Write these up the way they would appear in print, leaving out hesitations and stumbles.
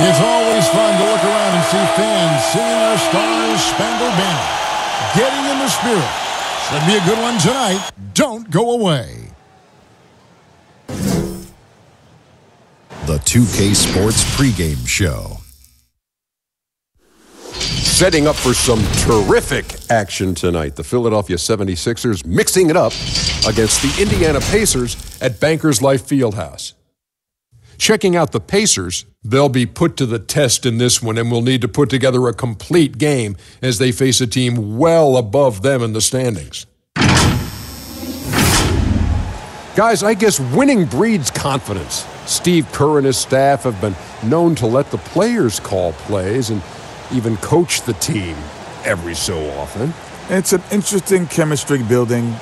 It's always fun to look around and see fans singing our Stars Spangled Banner. Getting in the spirit. Should be a good one tonight. Don't go away. The 2K Sports pregame show. Setting up for some terrific action tonight. The Philadelphia 76ers mixing it up against the Indiana Pacers at Bankers Life Fieldhouse. Checking out the Pacers, they'll be put to the test in this one and will need to put together a complete game as they face a team well above them in the standings. Guys, I guess winning breeds confidence. Steve Kerr and his staff have been known to let the players call plays and even coach the team every so often. It's an interesting chemistry building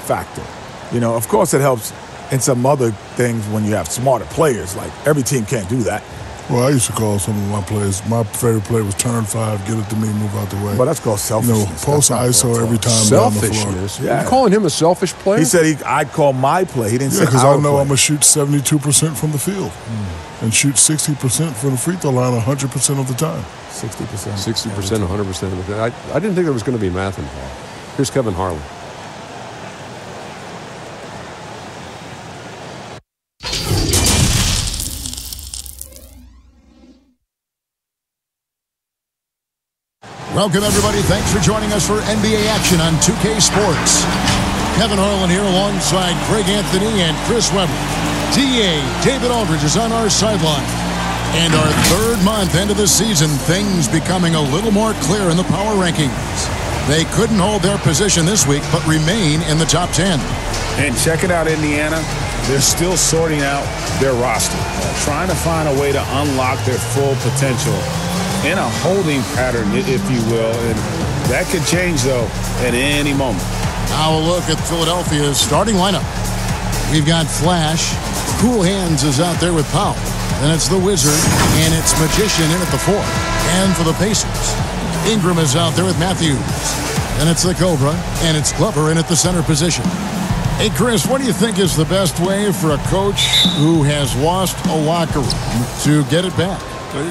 factor. You know, of course it helps in some other things when you have smarter players. Like, every team can't do that. Well, I used to call some of my plays. My favorite play was turn 5, get it to me, move out the way. But that's called selfishness. Post ISO every time. Selfishness? Yeah. You calling him a selfish player? He said I'd call my play. He didn't say because our I know play. I'm going to shoot 72% from the field and shoot 60% from the free throw line 100% of the time. 60%. 60%, 100% of the time. I didn't think there was going to be math involved. Here's Kevin Harlan. Welcome, everybody. Thanks for joining us for NBA action on 2K Sports. Kevin Harlan here alongside Greg Anthony and Chris Webber. DA David Aldridge is on our sideline. And our third month into the season, things becoming a little more clear in the power rankings. They couldn't hold their position this week, but remain in the top 10. And check it out, Indiana. They're still sorting out their roster, trying to find a way to unlock their full potential in a holding pattern, if you will. And that could change, though, at any moment. Now a look at Philadelphia's starting lineup. We've got Flash. Cool Hands is out there with Powell. Then it's the Wizard, and it's Magician in at the 4. And for the Pacers, Ingram is out there with Matthews. Then it's the Cobra, and it's Glover in at the center position. Hey, Chris, what do you think is the best way for a coach who has lost a locker room to get it back?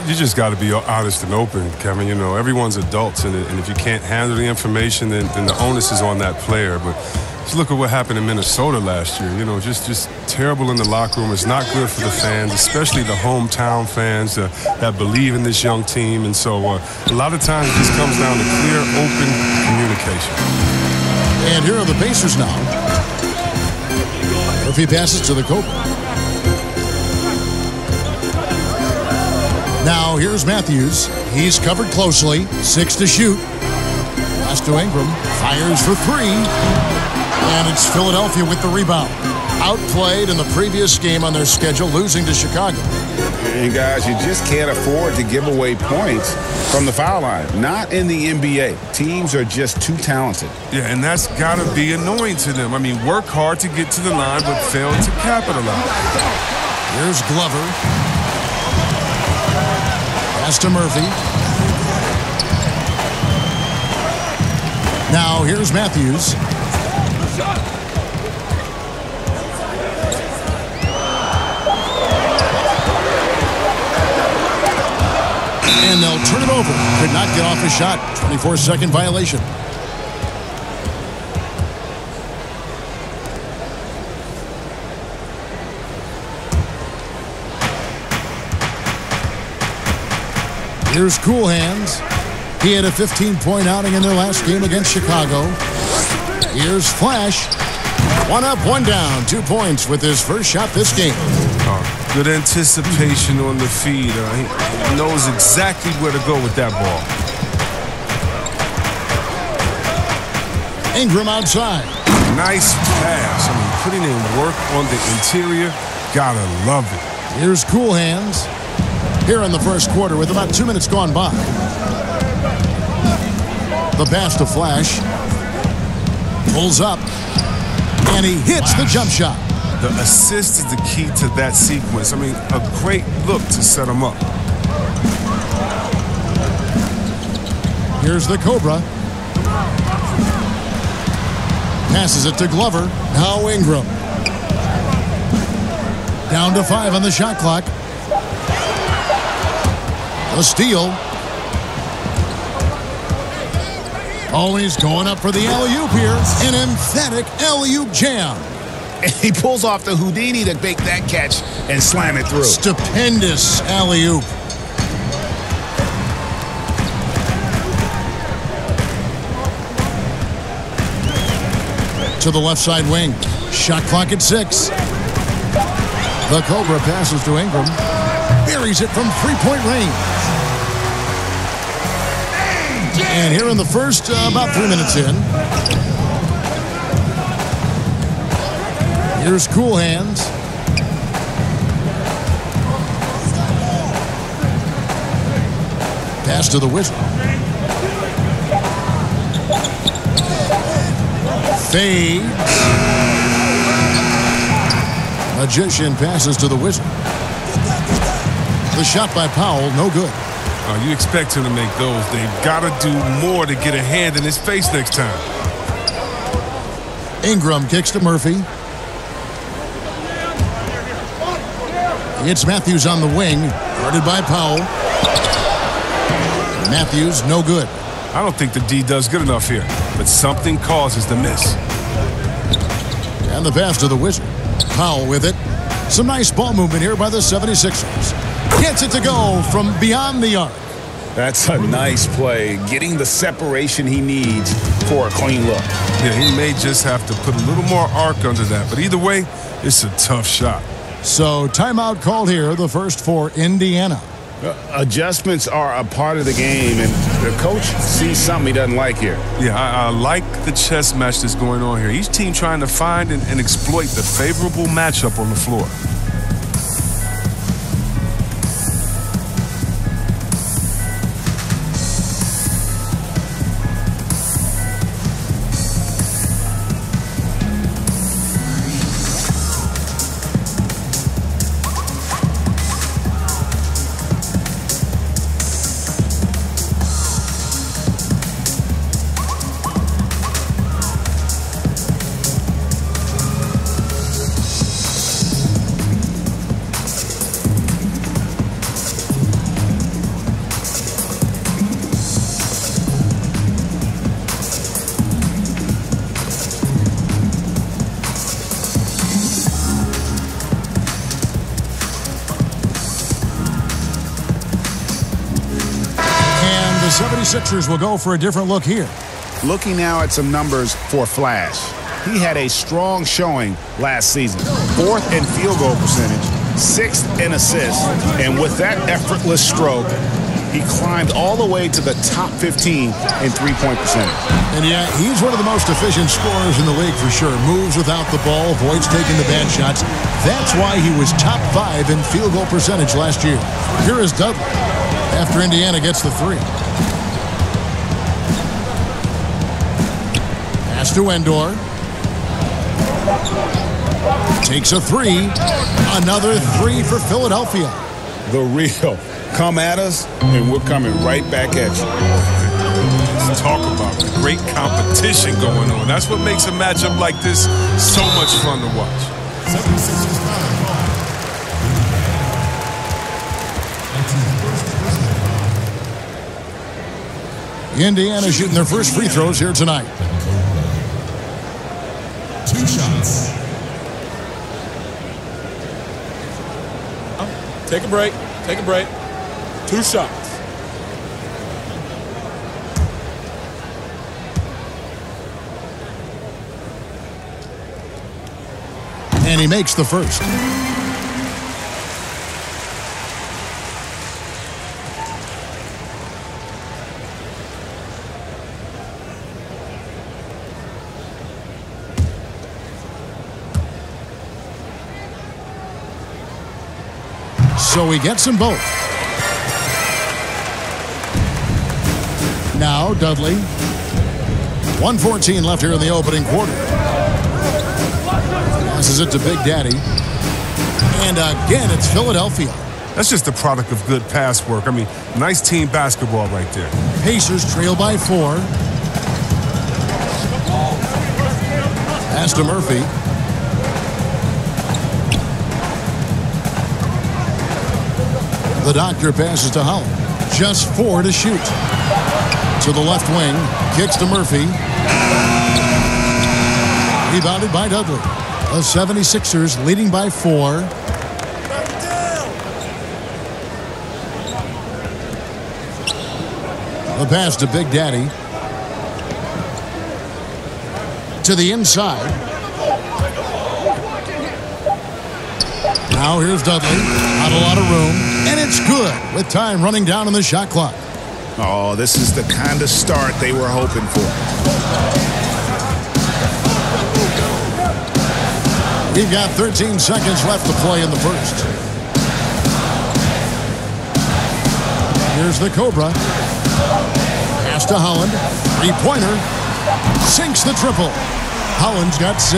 You just got to be honest and open, Kevin. You know, everyone's adults, and if you can't handle the information, then the onus is on that player. But just look at what happened in Minnesota last year. You know, just terrible in the locker room. It's not good for the fans, especially the hometown fans that believe in this young team. And so a lot of times it just comes down to clear, open communication. And here are the Pacers now. Murphy passes to the Cobra. Now here's Matthews. He's covered closely. 6 to shoot. Pass to Ingram. Fires for 3. And it's Philadelphia with the rebound. Outplayed in the previous game on their schedule, losing to Chicago. And guys, you just can't afford to give away points from the foul line. Not in the NBA. Teams are just too talented. Yeah, and that's got to be annoying to them. I mean, work hard to get to the line, but fail to capitalize. Here's Glover. Pass to Murphy. Now here's Matthews. And they'll turn it over. Could not get off his shot. 24-second violation. Here's Cool Hands. He had a 15-point outing in their last game against Chicago. Here's Flash. 1 up, 1 down. 2 points with his first shot this game. Good anticipation on the feed. He knows exactly where to go with that ball. Ingram outside. Nice pass. I mean, putting in work on the interior. Gotta love it. Here's Cool Hands. Here in the first quarter with about 2 minutes gone by. The pass to Flash. Pulls up. And he hits the jump shot. The assist is the key to that sequence. I mean, a great look to set him up. Here's the Cobra. Passes it to Glover. Now Ingram. Down to 5 on the shot clock. A steal. Always going up for the alley-oop here. An emphatic alley-oop jam. And he pulls off the Houdini to make that catch and slam it through. Stupendous alley-oop. To the left side wing. Shot clock at 6. The Cobra passes to Ingram. Buries it from three-point range. And here in the first, about 3 minutes in. Here's Cool Hands. Pass to the Wizard. Fades. Magician passes to the Wizard. The shot by Powell, no good. You expect him to make those. They've got to do more to get a hand in his face next time. Ingram kicks to Murphy. It's Matthews on the wing, guarded by Powell. Matthews, no good. I don't think the D does good enough here, but something causes the miss. And the pass to the Wizard. Powell with it. Some nice ball movement here by the 76ers. Gets it to go from beyond the arc. That's a nice play, getting the separation he needs for a clean look. Yeah, he may just have to put a little more arc under that, but either way, it's a tough shot. So timeout called here, the first for Indiana. Adjustments are a part of the game, and the coach sees something he doesn't like here. Yeah, I like the chess match that's going on here. Each team trying to find and exploit the favorable matchup on the floor. The 76ers will go for a different look here. Looking now at some numbers for Flash. He had a strong showing last season. 4th in field goal percentage, 6th in assists, and with that effortless stroke, he climbed all the way to the top 15 in three-point percentage. And yeah, he's one of the most efficient scorers in the league for sure. Moves without the ball, avoids taking the bad shots. That's why he was top 5 in field goal percentage last year. Here is Dudley after Indiana gets the 3. Pass to Endor. Takes a 3. Another 3 for Philadelphia. The real. Come at us, and we're coming right back at you. Let's talk about the great competition going on. That's what makes a matchup like this so much fun to watch. Indiana shooting their first free throws here tonight. 2 shots. Take a break. Take a break. 2 shots. And he makes the first. So he gets them both. Now Dudley. 1:14 left here in the opening quarter. Passes it to Big Daddy. And again, it's Philadelphia. That's just the product of good pass work. I mean, nice team basketball right there. Pacers trail by 4. Pass to Murphy. The Doctor passes to Holland. Just 4 to shoot. To the left wing. Kicks to Murphy. Rebounded by Dudley. The 76ers leading by 4. The pass to Big Daddy. To the inside. Now here's Dudley. Not a lot of room. And it's good with time running down on the shot clock. Oh, this is the kind of start they were hoping for. We've got 13 seconds left to play in the first. Here's the Cobra. Pass to Holland. Three-pointer. Sinks the triple. Holland's got 6.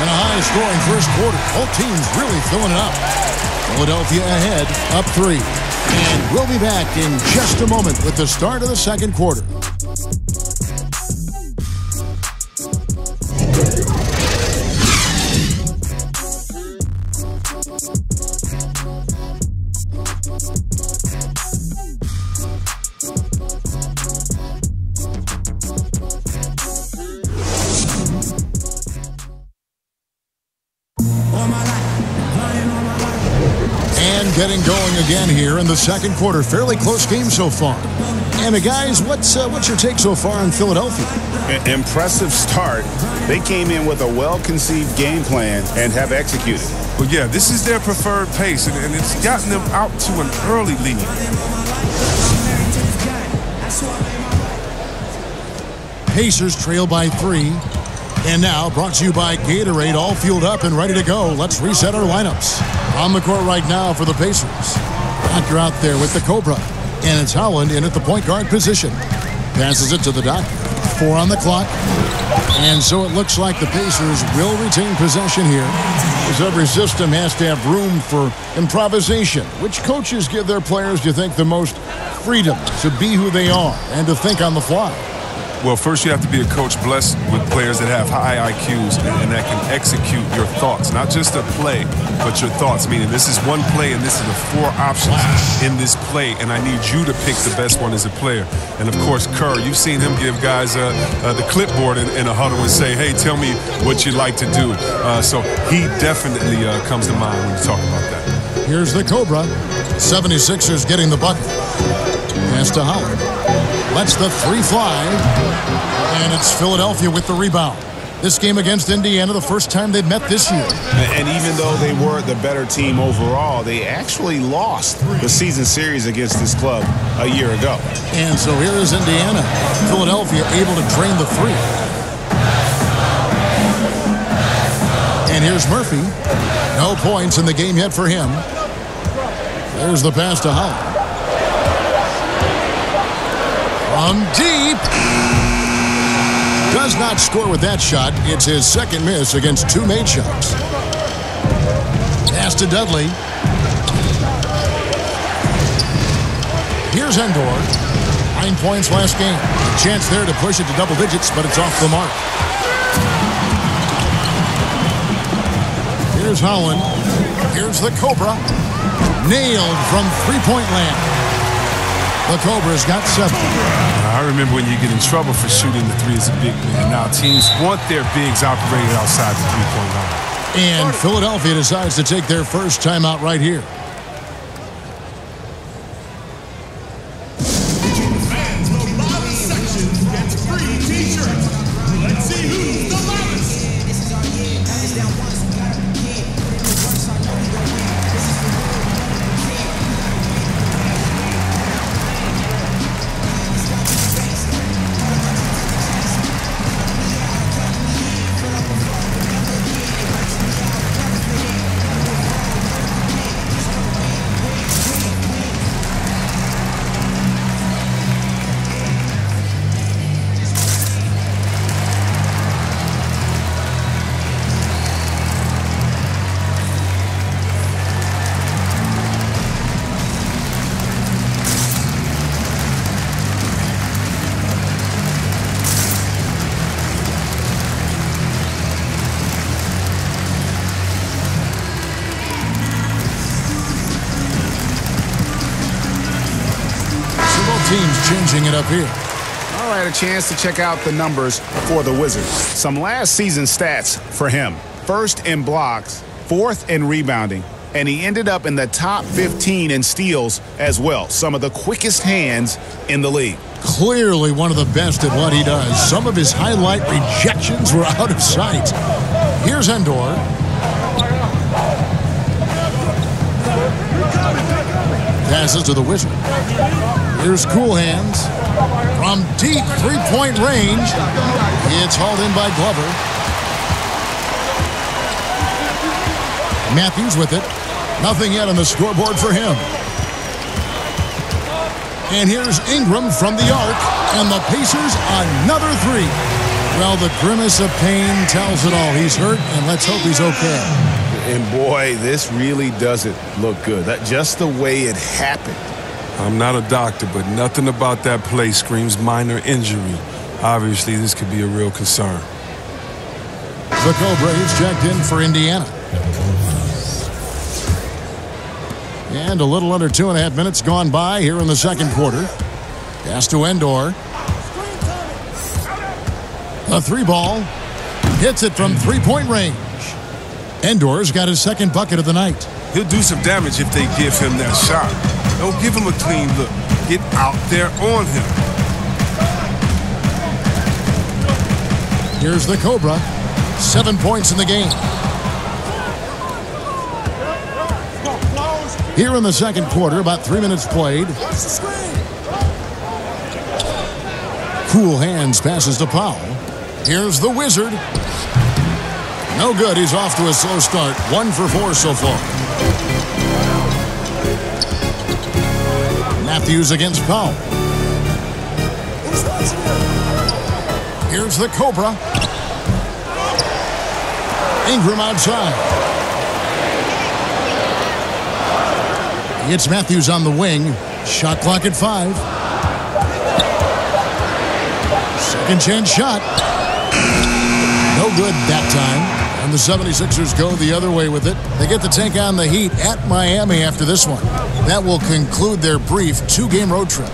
And a high-scoring first quarter. Both teams really filling it up. Philadelphia ahead, up 3. And we'll be back in just a moment with the start of the second quarter. Getting going again here in the second quarter. Fairly close game so far. And guys, what's your take so far on Philadelphia? Impressive start. They came in with a well-conceived game plan and have executed. Well, yeah, this is their preferred pace, and it's gotten them out to an early lead. Pacers trail by 3. And now, brought to you by Gatorade, all fueled up and ready to go. Let's reset our lineups. On the court right now for the Pacers. Doctor out there with the Cobra. And it's Holland in at the point guard position. Passes it to the Doctor. 4 on the clock. And so it looks like the Pacers will retain possession here. As every system has to have room for improvisation. Which coaches give their players, do you think, the most freedom to be who they are and to think on the fly? Well, first you have to be a coach blessed with players that have high IQs and that can execute your thoughts. Not just a play, but your thoughts. Meaning this is one play and this is the 4 options in this play. And I need you to pick the best one as a player. And, of course, Kerr, you've seen him give guys the clipboard in a huddle and say, hey, tell me what you'd like to do. So he definitely comes to mind when you talk about that. Here's the Cobra. 76ers getting the bucket. Pass to Holland. Lets the 3 fly. And it's Philadelphia with the rebound. This game against Indiana, the first time they've met this year. And even though they were the better team overall, they actually lost the season series against this club a year ago. And so here is Indiana. Philadelphia able to drain the 3. And here's Murphy. No points in the game yet for him. There's the pass to Holland. From deep. Does not score with that shot. It's his second miss against 2 made shots. Pass to Dudley. Here's Endor. 9 points last game. A chance there to push it to double digits, but it's off the mark. Here's Holland. Here's the Cobra. Nailed from three-point land. The Cobra's got 7. I remember when you get in trouble for shooting the 3 as a big man. Now teams want their bigs operated outside the three-point line. And Philadelphia decides to take their first timeout right here. changing it up here. All right, a chance to check out the numbers for the Wizards. Some last season stats for him. First in blocks, fourth in rebounding, and he ended up in the top 15 in steals as well. Some of the quickest hands in the league. Clearly one of the best at what he does. Some of his highlight rejections were out of sight. Here's Endor. Passes to the Wizard. Here's Cool Hands. From deep three-point range, it's hauled in by Glover. Matthews with it. Nothing yet on the scoreboard for him. And here's Ingram from the arc, and the Pacers another three. Well, the grimace of pain tells it all. He's hurt, and let's hope he's okay. And boy, this really doesn't look good. Just the way it happened. I'm not a doctor, but nothing about that play screams minor injury. Obviously, this could be a real concern. The Cobras checked in for Indiana. And a little under 2.5 minutes gone by here in the second quarter. Pass to Endor. A three ball. Hits it from three-point range. Endor's got his second bucket of the night. He'll do some damage if they give him that shot. Don't give him a clean look. Get out there on him. Here's the Cobra. 7 points in the game. Here in the second quarter, about 3 minutes played. Cool Hands passes to Powell. Here's the Wizard. No good. He's off to a slow start. 1 for 4 so far. Matthews against Powell. Here's the Cobra. Ingram outside. It's Matthews on the wing. Shot clock at 5. Second chance shot. No good that time. And the 76ers go the other way with it. They get to take on the Heat at Miami after this one. That will conclude their brief 2-game road trip.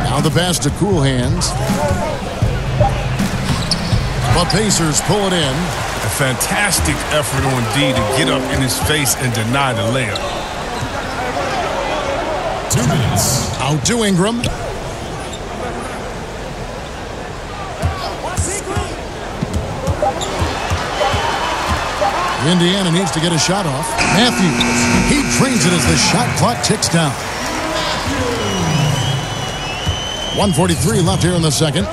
Now the pass to Cool Hands. The Pacers pull it in. A fantastic effort on D to get up in his face and deny the layup. 2 minutes. Out to Ingram. Indiana needs to get a shot off. Matthews. He drains it as the shot clock ticks down. 1:43 left here in the second.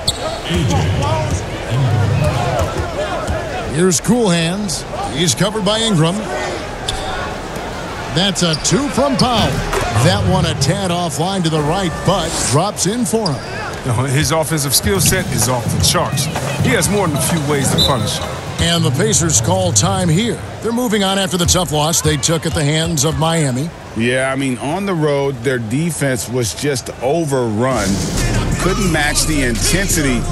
Here's Cool Hands. He's covered by Ingram. That's a 2 from Powell. That one a tad offline to the right, but drops in for him. His offensive skill set is off the charts. He has more than a few ways to punish him. And the Pacers call time here. They're moving on after the tough loss they took at the hands of Miami. Yeah, I mean, on the road, their defense was just overrun. Couldn't match the intensity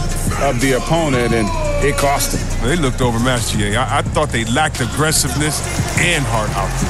of the opponent, and it cost them. They looked overmatched, GA. I thought they lacked aggressiveness and hard output.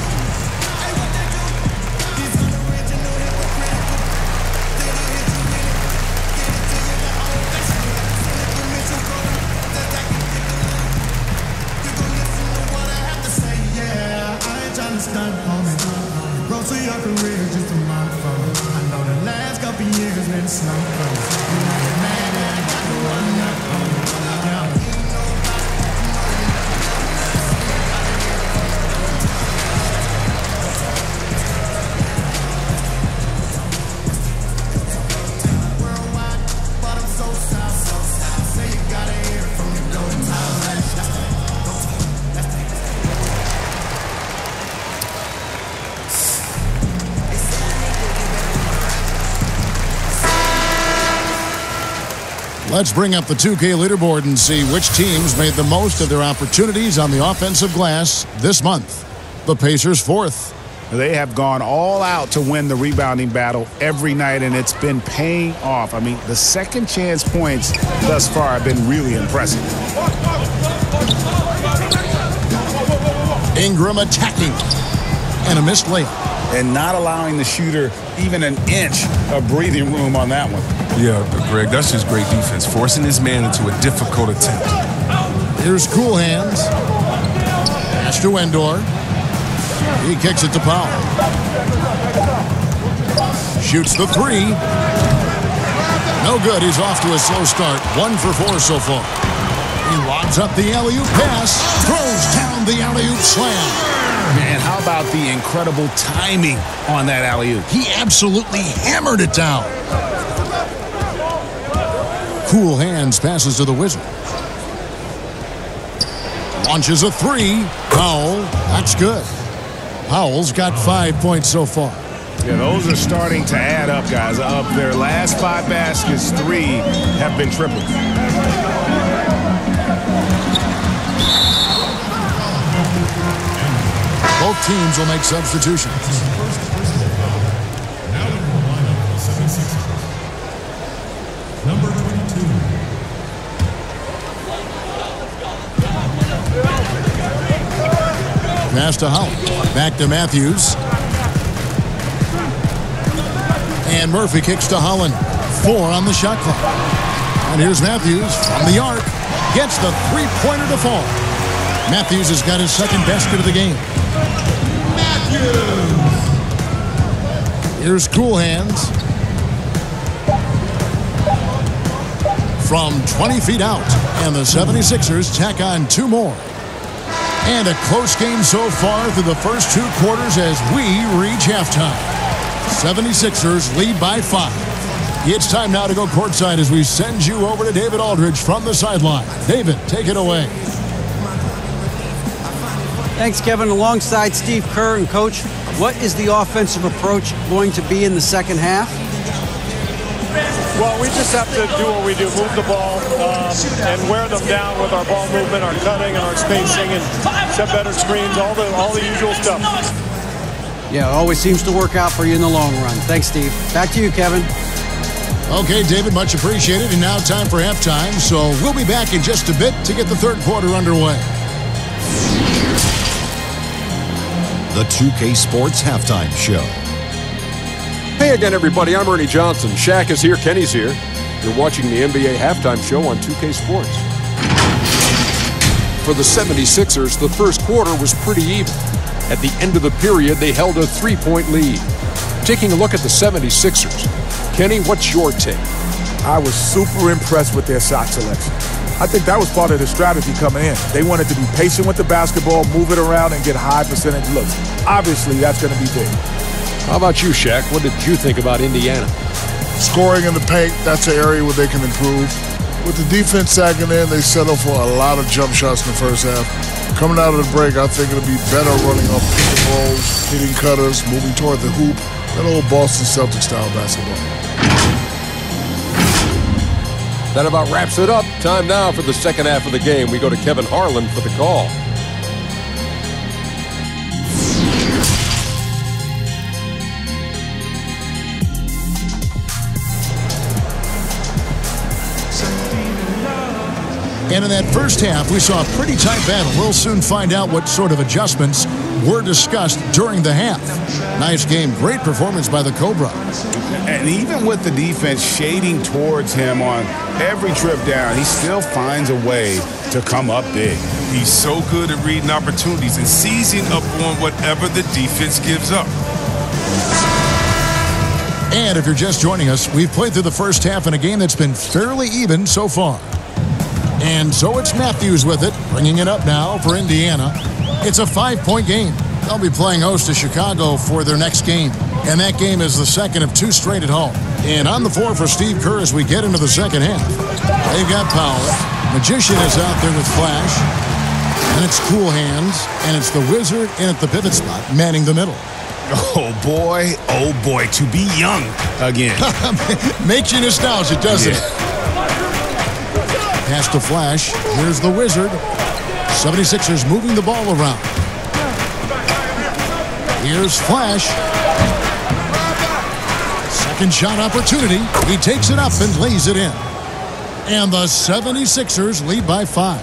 Let's bring up the 2K leaderboard and see which teams made the most of their opportunities on the offensive glass this month. The Pacers 4th. They have gone all out to win the rebounding battle every night, and it's been paying off. I mean, the second chance points thus far have been really impressive. Ingram attacking. And a missed layup. and not allowing the shooter even an inch of breathing room on that one. Yeah, Greg, that's just great defense, forcing his man into a difficult attempt. Here's Cool Hands. Pass to Endor. He kicks it to Powell. Shoots the three. No good. He's off to a slow start. 1 for 4 so far. He lobs up the alley-oop pass. Throws down the alley-oop slam. Man, how about the incredible timing on that alley-oop? He absolutely hammered it down. Cool Hands passes to the Wizard. Launches a three. Powell, that's good. Powell's got 5 points so far. Yeah, those are starting to add up, guys. Of their last 5 baskets, 3 have been triples. Both teams will make substitutions. Number 22. Pass to Holland. Back to Matthews. And Murphy kicks to Holland. 4 on the shot clock. And here's Matthews from the arc. Gets the three-pointer to fall. Matthews has got his second basket of the game. Matthews. Here's Cool Hands. From 20 feet out. And the 76ers tack on 2 more. And a close game so far through the first 2 quarters as we reach halftime. 76ers lead by 5. It's time now to go courtside as we send you over to David Aldridge from the sideline. David, take it away. Thanks, Kevin. Alongside Steve Kerr and Coach, what is the offensive approach going to be in the second half? Well, we just have to do what we do, move the ball and wear them down with our ball movement, our cutting, and our spacing, and set better screens, all the usual stuff. Yeah, it always seems to work out for you in the long run. Thanks, Steve. Back to you, Kevin. Okay, David, much appreciated. And now time for halftime, so we'll be back in just a bit to get the third quarter underway. The 2K Sports Halftime Show. Hey again, everybody. I'm Ernie Johnson. Shaq is here. Kenny's here. You're watching the NBA Halftime Show on 2K Sports. For the 76ers, the first quarter was pretty even. At the end of the period, they held a 3-point lead. Taking a look at the 76ers. Kenny, what's your take? I was super impressed with their shot selection. I think that was part of the strategy coming in. They wanted to be patient with the basketball, move it around, and get high percentage looks. Obviously, that's going to be big. How about you, Shaq? What did you think about Indiana? Scoring in the paint, that's an area where they can improve. With the defense sagging in, they settle for a lot of jump shots in the first half. Coming out of the break, I think it'll be better running off pick and rolls, hitting cutters, moving toward the hoop. That old Boston Celtics style basketball. That about wraps it up. Time now for the second half of the game. We go to Kevin Harlan for the call. And in that first half, we saw a pretty tight battle. We'll soon find out what sort of adjustments were discussed during the half. Nice game. Great performance by the Cobra. And even with the defense shading towards him on every trip down, he still finds a way to come up big. He's so good at reading opportunities and seizing up on whatever the defense gives up. And if you're just joining us, we've played through the first half in a game that's been fairly even so far. And so it's Matthews with it, bringing it up now for Indiana. It's a 5-point game. They'll be playing host to Chicago for their next game. And that game is the second of 2 straight at home. And on the floor for Steve Kerr as we get into the second half. They've got Powell. Magician is out there with Flash. And it's Cool Hands. And it's the Wizard in at the pivot spot, manning the middle. Oh, boy, to be young again. Makes you nostalgic, doesn't it? Pass to Flash. Here's the Wizard. 76ers moving the ball around. Here's Flash. Second shot opportunity. He takes it up and lays it in. And the 76ers lead by 5.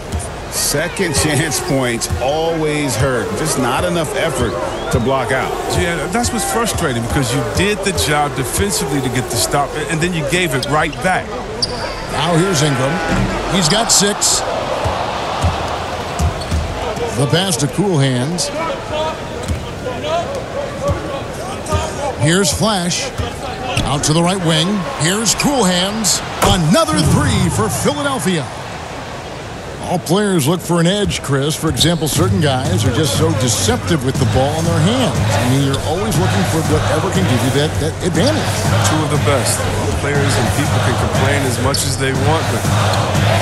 Second chance points always hurt. Just not enough effort to block out. Yeah, that's what's frustrating because you did the job defensively to get the stop, and then you gave it right back. Now here's Ingram. He's got 6. The pass to Cool Hands. Here's Flash. Out to the right wing. Here's Cool Hands. Another 3 for Philadelphia. All players look for an edge, Chris. For example, certain guys are just so deceptive with the ball in their hands. I mean, you're always looking for whatever can give you that advantage. Two of the best. Players and people can complain as much as they want, but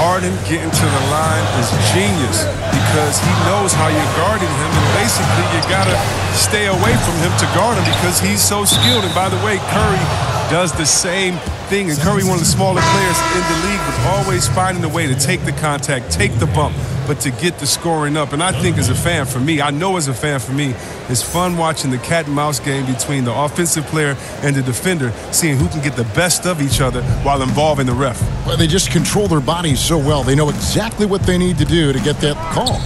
Harden getting to the line is genius because he knows how you're guarding him, and basically you got to stay away from him to guard him because he's so skilled. And by the way, Curry does the same thing, and Curry, one of the smaller players in the league, was always finding a way to take the contact, take the bump, but to get the scoring up. And I think as a fan for me, it's fun watching the cat and mouse game between the offensive player and the defender, seeing who can get the best of each other while involving the ref. Well, they just control their bodies so well. They know exactly what they need to do to get that call.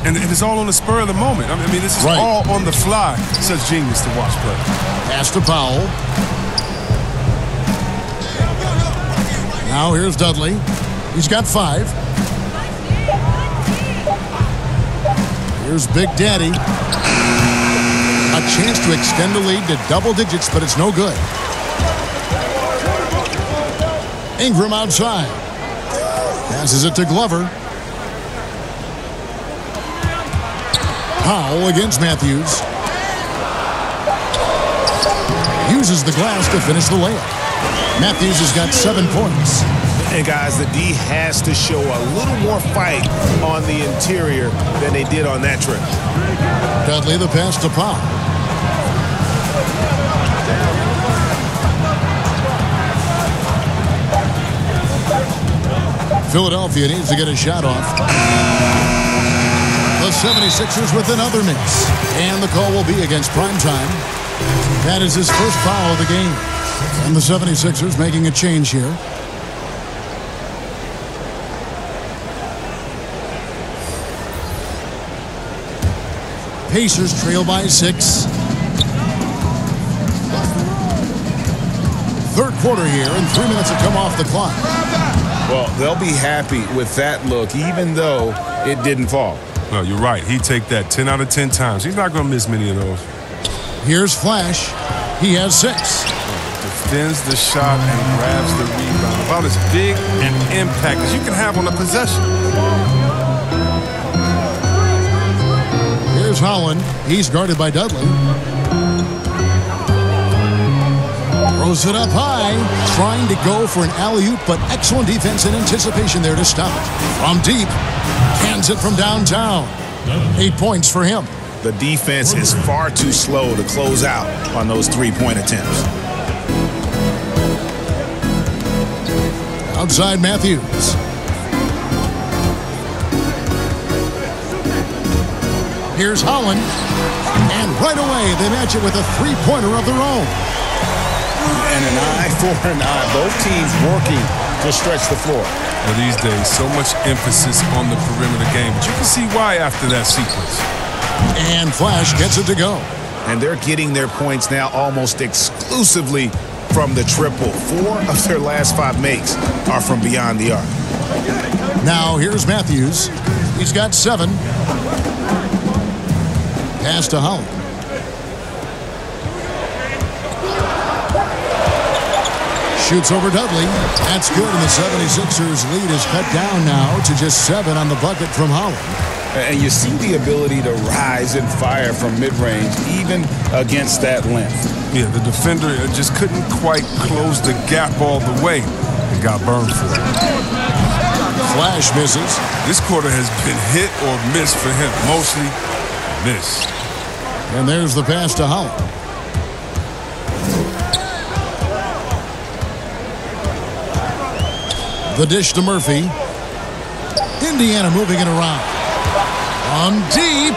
And it's all on the spur of the moment. I mean, this is all on the fly. Such genius to watch play. Pass to Powell. Now here's Dudley. He's got 5. Here's Big Daddy. A chance to extend the lead to double digits, but it's no good. Ingram outside. Passes it to Glover. Powell against Matthews. Uses the glass to finish the layup. Matthews has got 7 points. And guys, the D has to show a little more fight on the interior than they did on that trip. Dudley, the pass to Powell. Philadelphia needs to get a shot off. The 76ers with another miss. And the call will be against Primetime. That is his first foul of the game. And the 76ers making a change here. Pacers trail by 6. Third quarter here, and 3 minutes have come off the clock. Well, they'll be happy with that look, even though it didn't fall. No, you're right. He'd take that 10 out of 10 times. He's not going to miss many of those. Here's Flash. He has 6. Defends the shot and grabs the rebound. About as big an impact as you can have on a possession. Here's Holland. He's guarded by Dudley. Throws it up high. Trying to go for an alley-oop, but excellent defense and anticipation there to stop it. From deep. Cans it from downtown. 8 points for him. The defense is far too slow to close out on those three-point attempts. Outside Matthews. Here's Holland. And right away, they match it with a three-pointer of their own. And an eye for an eye. Both teams working to stretch the floor. Well, these days, so much emphasis on the perimeter game, but you can see why after that sequence. And Flash gets it to go. And they're getting their points now almost exclusively from the triple. 4 of their last 5 makes are from beyond the arc. Now here's Matthews. He's got 7. Pass to Holland. Shoots over Dudley. That's good, and the 76ers lead is cut down now to just 7 on the bucket from Holland. And you see the ability to rise and fire from mid-range, even against that length. Yeah, the defender just couldn't quite close the gap all the way and got burned for it. Flash misses. This quarter has been hit or miss for him. Mostly miss. And there's the pass to Holland. The dish to Murphy. Indiana moving it around. On deep.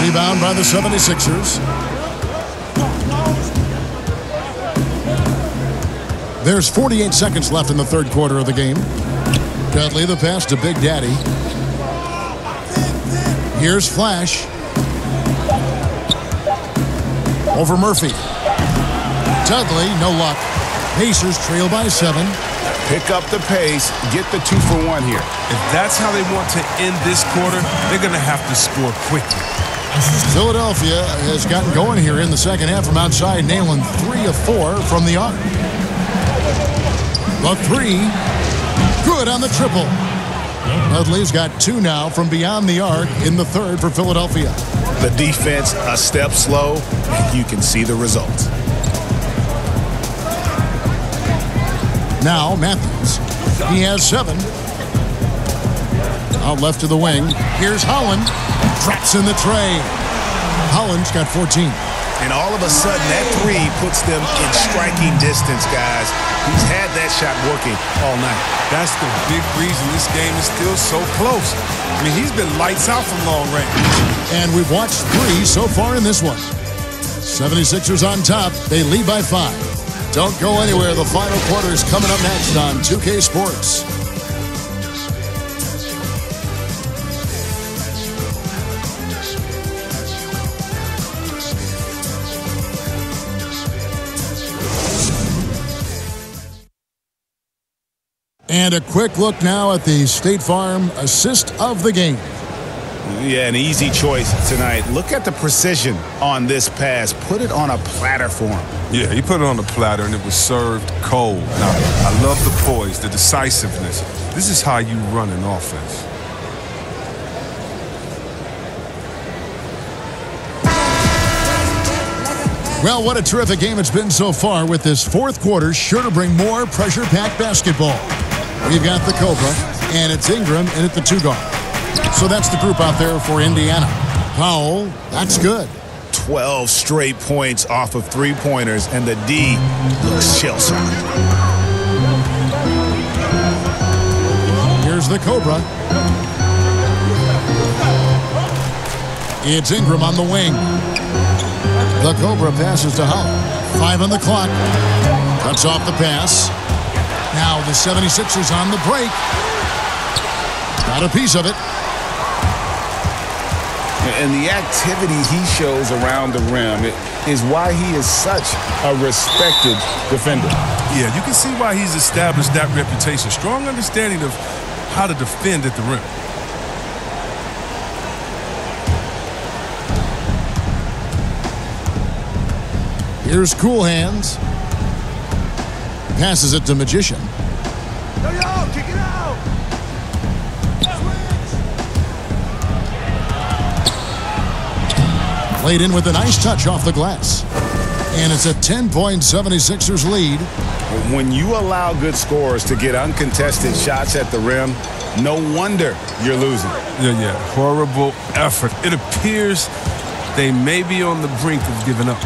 Rebound by the 76ers. There's 48 seconds left in the third quarter of the game. Dudley, the pass to Big Daddy. Here's Flash. Over Murphy. Dudley, no luck. Pacers trail by 7. Pick up the pace, get the 2-for-1 here. If that's how they want to end this quarter, they're going to have to score quickly. Philadelphia has gotten going here in the second half from outside, nailing 3 of 4 from the arc. The 3, good on the triple. Dudley's got 2 now from beyond the arc in the third for Philadelphia. The defense a step slow, and you can see the results. Now Matthews. He has 7. Out left to the wing. Here's Holland. Drops in the tray. Holland's got 14. And all of a sudden, that 3 puts them in striking distance, guys. He's had that shot working all night. That's the big reason this game is still so close. I mean, he's been lights out from long range. And we've watched 3 so far in this one. 76ers on top. They lead by 5. Don't go anywhere. The final quarter is coming up next on 2K Sports. And a quick look now at the State Farm assist of the game. Yeah, an easy choice tonight. Look at the precision on this pass. Put it on a platter for him. Yeah, he put it on a platter, and it was served cold. Now, I love the poise, the decisiveness. This is how you run an offense. Well, what a terrific game it's been so far, with this fourth quarter sure to bring more pressure-packed basketball. We've got the Cobra, and it's Ingram in at the 2 guard. So that's the group out there for Indiana. Powell, that's good. 12 straight points off of 3-pointers, and the D looks shell-shocked. Here's the Cobra. It's Ingram on the wing. The Cobra passes to Howell. 5 on the clock. Cuts off the pass. Now the 76ers on the break. Got a piece of it. And the activity he shows around the rim is why he is such a respected defender. Yeah, you can see why he's established that reputation. Strong understanding of how to defend at the rim. Here's Cool Hands. Passes it to Magician. Yo, kick it out! Laid in with a nice touch off the glass. And it's a 10-point 76ers lead. When you allow good scorers to get uncontested shots at the rim, no wonder you're losing. Yeah. Horrible effort. It appears they may be on the brink of giving up.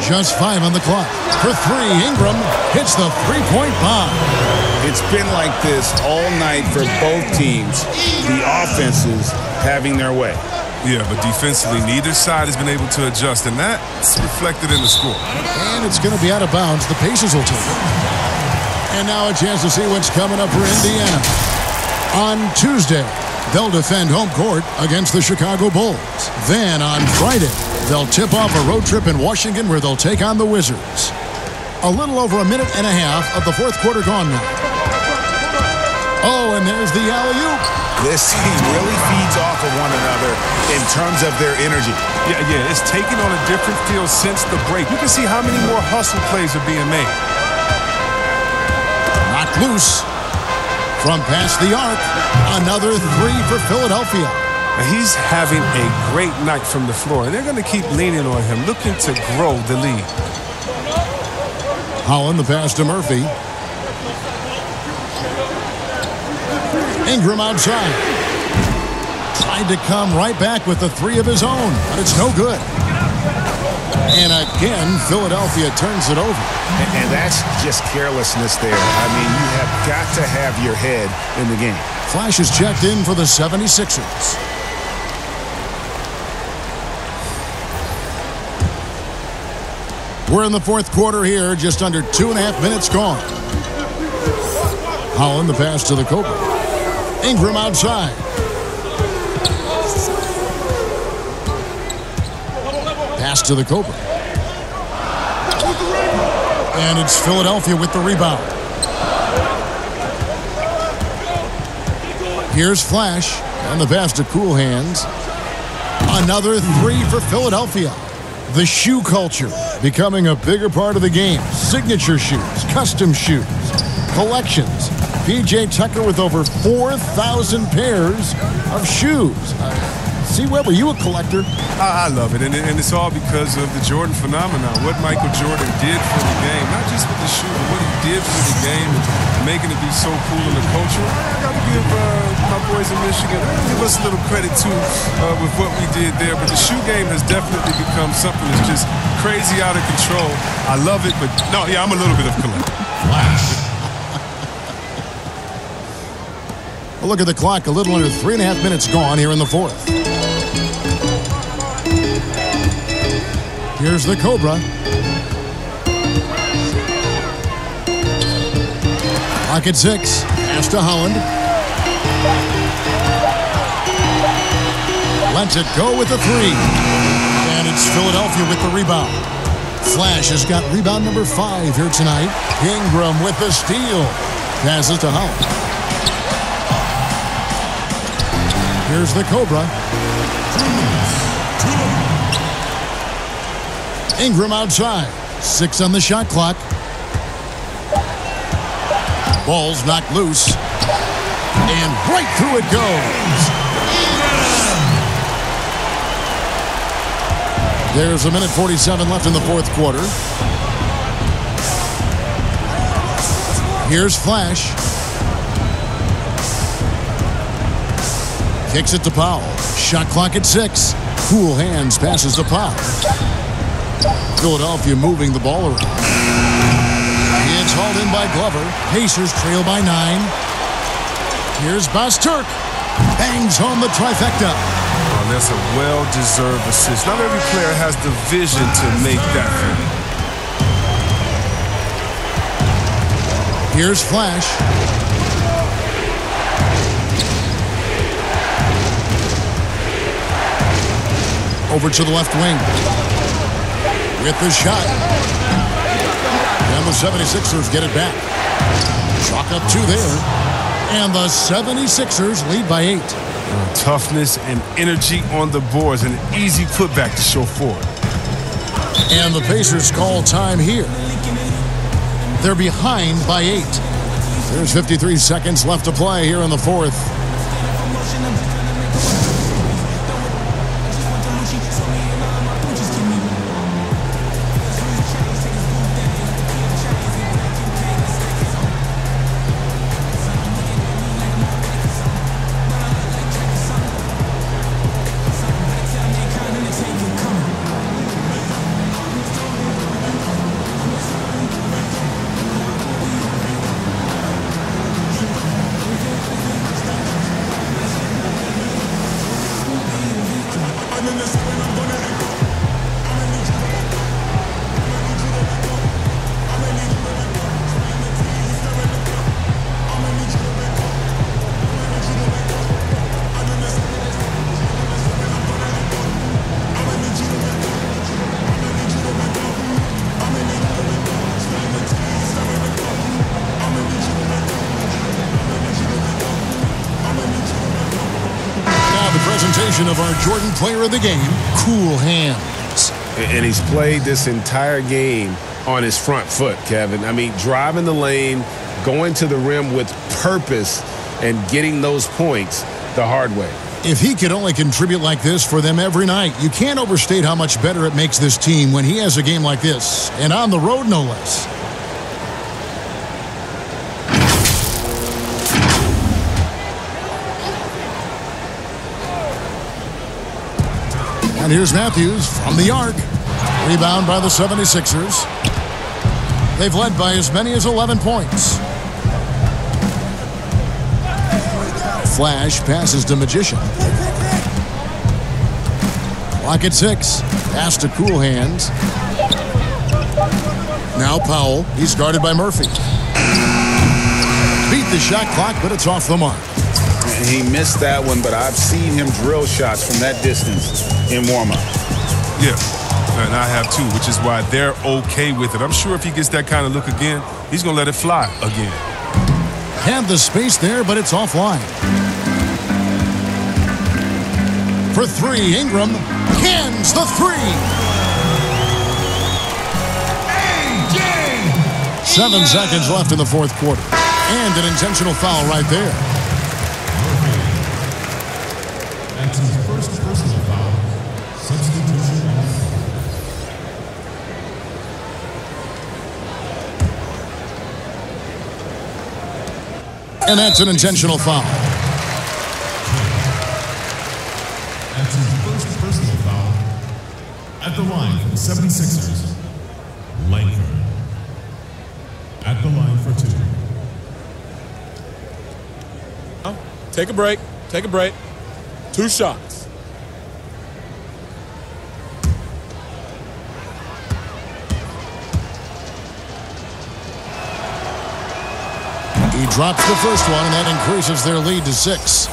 Just 5 on the clock. For 3, Ingram hits the 3-point bomb. It's been like this all night for both teams. The offenses having their way. Yeah, but defensively, neither side has been able to adjust, and that's reflected in the score. And it's going to be out of bounds. The Pacers will take it. And now a chance to see what's coming up for Indiana. On Tuesday, they'll defend home court against the Chicago Bulls. Then on Friday, they'll tip off a road trip in Washington where they'll take on the Wizards. A little over a minute and a half of the fourth quarter gone now. Oh, and there's the alley-oop. This team really feeds off of one another in terms of their energy. Yeah, it's taken on a different feel since the break. You can see how many more hustle plays are being made. Knocked loose. From past the arc, another 3 for Philadelphia. He's having a great night from the floor, and they're going to keep leaning on him, looking to grow the lead. Holland, the pass to Murphy. Ingram outside. Tried to come right back with the 3 of his own, but it's no good. And again, Philadelphia turns it over. And that's just carelessness there. I mean, you have got to have your head in the game. Flash is checked in for the 76ers. We're in the fourth quarter here, just under 2.5 minutes gone. Holland, the pass to the Cobra. Ingram outside. Pass to the Cobra. And it's Philadelphia with the rebound. Here's Flash. And the pass to Cool Hands. Another three for Philadelphia. The shoe culture becoming a bigger part of the game. Signature shoes, custom shoes, collections. P.J. Tucker with over 4,000 pairs of shoes. See, Webb, are you a collector? I love it, and it's all because of the Jordan phenomenon. What Michael Jordan did for the game, not just with the shoe, but what he did for the game and making it be so cool in the culture. I got to give my boys in Michigan, give us a little credit, too, with what we did there. But the shoe game has definitely become something that's just crazy out of control. I love it, but no, yeah, I'm a little bit of a collector. Well, look at the clock. A little under 3.5 minutes gone here in the fourth. Here's the Cobra. Clock at 6. Pass to Holland. Lets it go with the three. And it's Philadelphia with the rebound. Flash has got rebound number 5 here tonight. Ingram with the steal. Passes to Holland. Here's the Cobra. Ingram outside. 6 on the shot clock. Ball's knocked loose. And right through it goes. There's 1:47 left in the fourth quarter. Here's Flash. Kicks it to Powell. Shot clock at 6. Cool Hands passes to Powell. Philadelphia moving the ball around. It's hauled in by Glover. Pacers trail by 9. Here's Basturk. Bangs home the trifecta. Oh, that's a well-deserved assist. Not every player has the vision to make that for you. Here's Flash. Over to the left wing. With the shot. And the 76ers get it back. Chalk up 2 there. And the 76ers lead by 8. Toughness and energy on the boards. And an easy putback to show forward. And the Pacers call time here. They're behind by 8. There's 53 seconds left to play here in the fourth. Of our Jordan player of the game, Cool Hands. And he's played this entire game on his front foot, Kevin. I mean, driving the lane, going to the rim with purpose, and getting those points the hard way. If he could only contribute like this for them every night, you can't overstate how much better it makes this team when he has a game like this, and on the road no less. And here's Matthews from the arc. Rebound by the 76ers. They've led by as many as 11 points. Flash passes to Magician. Clock at 6. Pass to Cool Hands. Now Powell. He's guarded by Murphy. Beat the shot clock, but it's off the mark. He missed that one, but I've seen him drill shots from that distance in warm-up. Yeah, and I have too, which is why they're okay with it. I'm sure if he gets that kind of look again, he's going to let it fly again. Had the space there, but it's offline. For three, Ingram cans the three. 7 seconds left in the fourth quarter. And an intentional foul right there. That's his first personal foul. Substitution. And that's an intentional foul. That's his first personal foul. At the line for the 76ers, Langford. At the line for 2. Take a break. Take a break. 2 shots. He drops the first one, and that increases their lead to 6.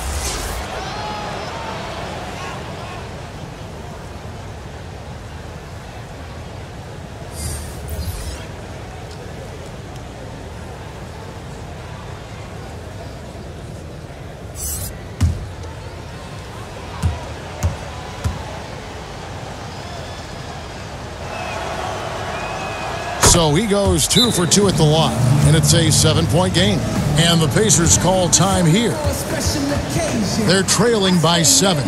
So he goes 2 for 2 at the line, and it's a 7-point game. And the Pacers call time here. They're trailing by 7.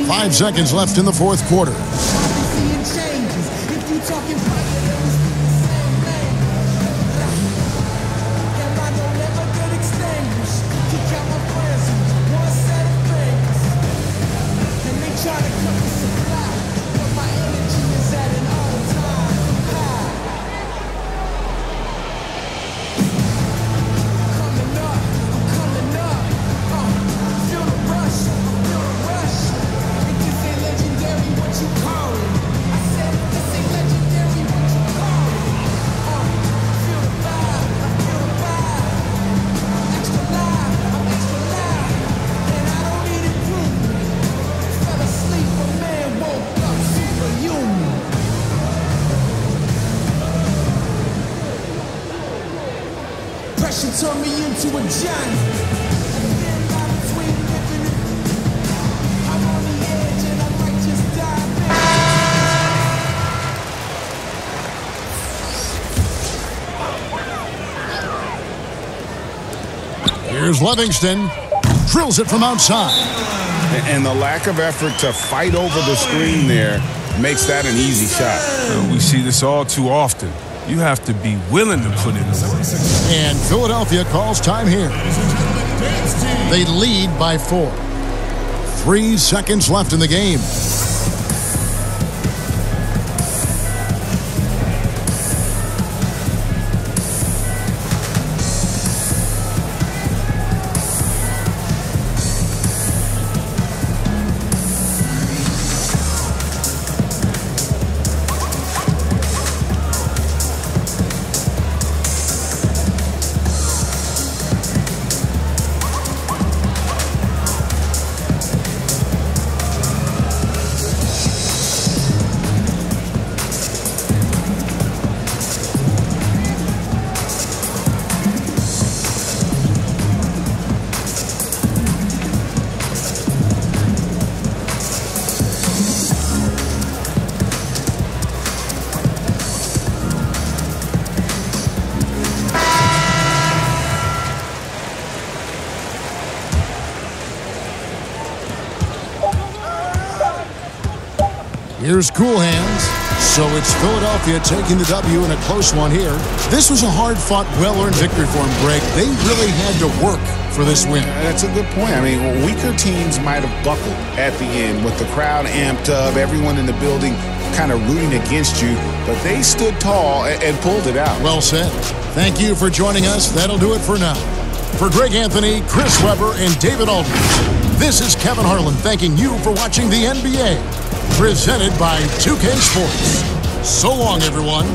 5 seconds left in the fourth quarter. Turn me into a giant. Here's Livingston. Drills it from outside. And the lack of effort to fight over the screen there makes that an easy shot. We see this all too often. You have to be willing to put in the work. And Philadelphia calls time here. They lead by 4. 3 seconds left in the game. Here's Cool Hands. So it's Philadelphia taking the W in a close one here. This was a hard-fought, well-earned victory for them, Greg. They really had to work for this win. That's a good point. I mean, weaker teams might have buckled at the end with the crowd amped up, everyone in the building kind of rooting against you, but they stood tall and pulled it out. Well said. Thank you for joining us. That'll do it for now. For Greg Anthony, Chris Webber, and David Aldridge, this is Kevin Harlan thanking you for watching the NBA. Presented by 2K Sports. So long, everyone.